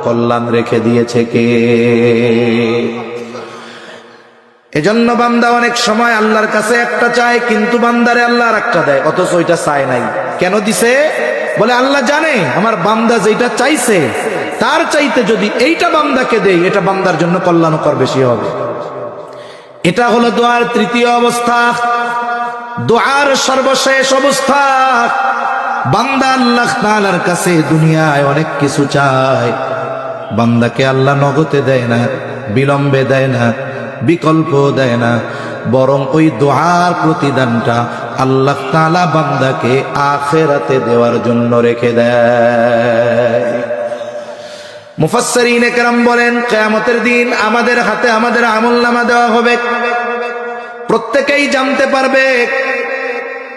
কল্যাণ রেখে দিয়েছে কে? এজন্য বান্দা অনেক সময় আল্লাহর কাছে একটা চায়, কিন্তু বান্দারে আল্লাহ আর একটা দেয়, অথচ ওইটা চায় নাই। কেন দিছে? বলে আল্লাহ জানে আমার বান্দা যেটা চাইছে তার চাইতে যদি এইটা বান্দাকে দেই, এটা বান্দার জন্য কল্যাণকর বেশি হবে। এটা হলো দোয়ার তৃতীয় অবস্থা। দোয়ার সর্বশেষ অবস্থা, বান্দা আল্লাহ তাআলার কাছে দুনিয়ায় অনেক কিছু চায়, বান্দাকে আল্লাহ নগদে দেয় না, বিলম্বে দেয় না, বিকল্প দেয় না, বরং ওই দোয়ার প্রতিদানটা আল্লাহ তাআলা বান্দাকে আখিরাতে দেওয়ার জন্য রেখে দেয়। মুফাসসিরিনে কেরাম বলেন, কিয়ামতের দিন আমাদের হাতে আমাদের আমলনামা দেওয়া হবে। প্রত্যেকেই জানতে পারবে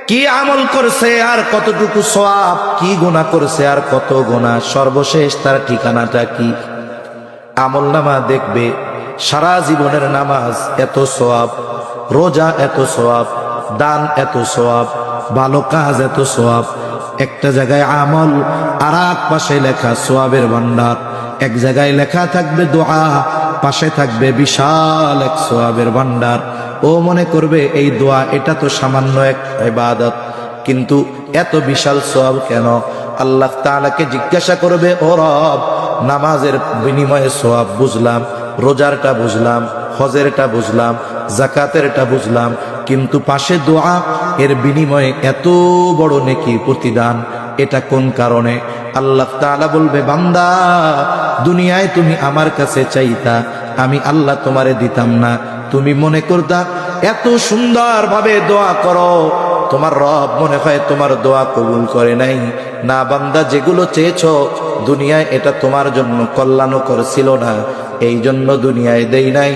কি আমল করছে আর কতটুকু সওয়াব, কি গুনাহ করছে আর কত গুনাহ, সর্বশেষ তার ঠিকানাটা কি। আমলনামা দেখবে সারা জীবনের নামাজ এত সওয়াব, রোজা এত সওয়াব, দান এত সওয়াব, ভালো কাজ এত সওয়াব। একটা জায়গায় আমল আর এক পাশে লেখা সওয়াবের ভান্ডার। এক জায়গায় লেখা থাকবে দোয়া, পাশে থাকবে বিশাল এক সওয়াবের ভান্ডার। ও মনে করবে এই দোয়া এটা তো সামান্য এক ইবাদত, কিন্তু এত বিশাল সওয়াব কেন? আল্লাহ তাআলাকে জিজ্ঞাসা করবে, ও রব, নামাজের বিনিময়ে সওয়াব বুঝলাম, রোজারটা বুঝলাম, হজেরটা বুঝলাম, যাকাতেরটা বুঝলাম, কিন্তু পাশে দোয়া, এর বিনিময়ে এত বড় নেকি প্রতিদান, এটা কোন কারণে? আল্লাহ তাআলা বলবে, বান্দা, দুনিয়ায় তুমি আমার কাছে চাইতা, আমি আল্লাহ তোমারে দিতাম না। তুমি মনে করতা এত সুন্দর ভাবে দোয়া করো, তোমার রব মনে হয় তোমার দোয়া কবুল করে নাই। না বান্দা, যেগুলো চেয়েছো দুনিয়ায় এটা তোমার জন্য কল্যাণকর ছিল না, এই জন্য দুনিয়ায় দেই নাই।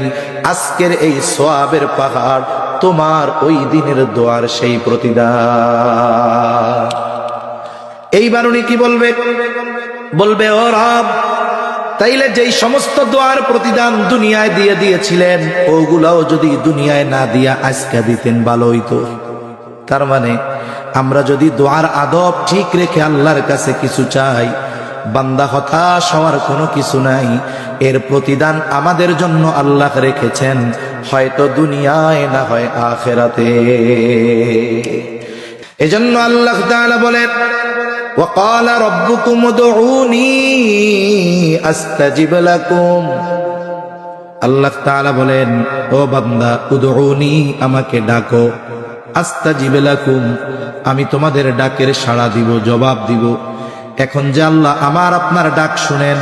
আজকের এই সওয়াবের পাহাড় তোমার ওই দিনের দোয়ার সেই প্রতিদান। এইবার উনি কি বলবে? বলবে, ও রব, তাইলে যেই সমস্ত দোয়ার প্রতিদান দুনিয়ায় দিয়ে দিয়েছিলেন, ওগুলাও যদি দুনিয়ায় না দিয়া আজকে দিতেন ভালো হইতো। তার মানে আমরা যদি দোয়ার আদব ঠিক রেখে আল্লাহর কাছে কিছু চাই, বান্দা হতাশ হওয়ার কোনো কিছু নাই। এর প্রতিদান আমাদের জন্য আল্লাহ রেখেছেন, হয়তো দুনিয়ায় না হয় আখিরাতে। এজন্য আল্লাহ তাআলা বলেন, وقال ربكم ادعوني استجب لكم। আল্লাহ তাআলা বলেন, ও বান্দা, উদউনি, আমাকে ডাকো, আস্তাজিব লাকুম, আমি তোমাদের ডাকের সাড়া দিব, জবাব দিব। এখন যে আল্লাহ আমার আপনার ডাক শুনেন,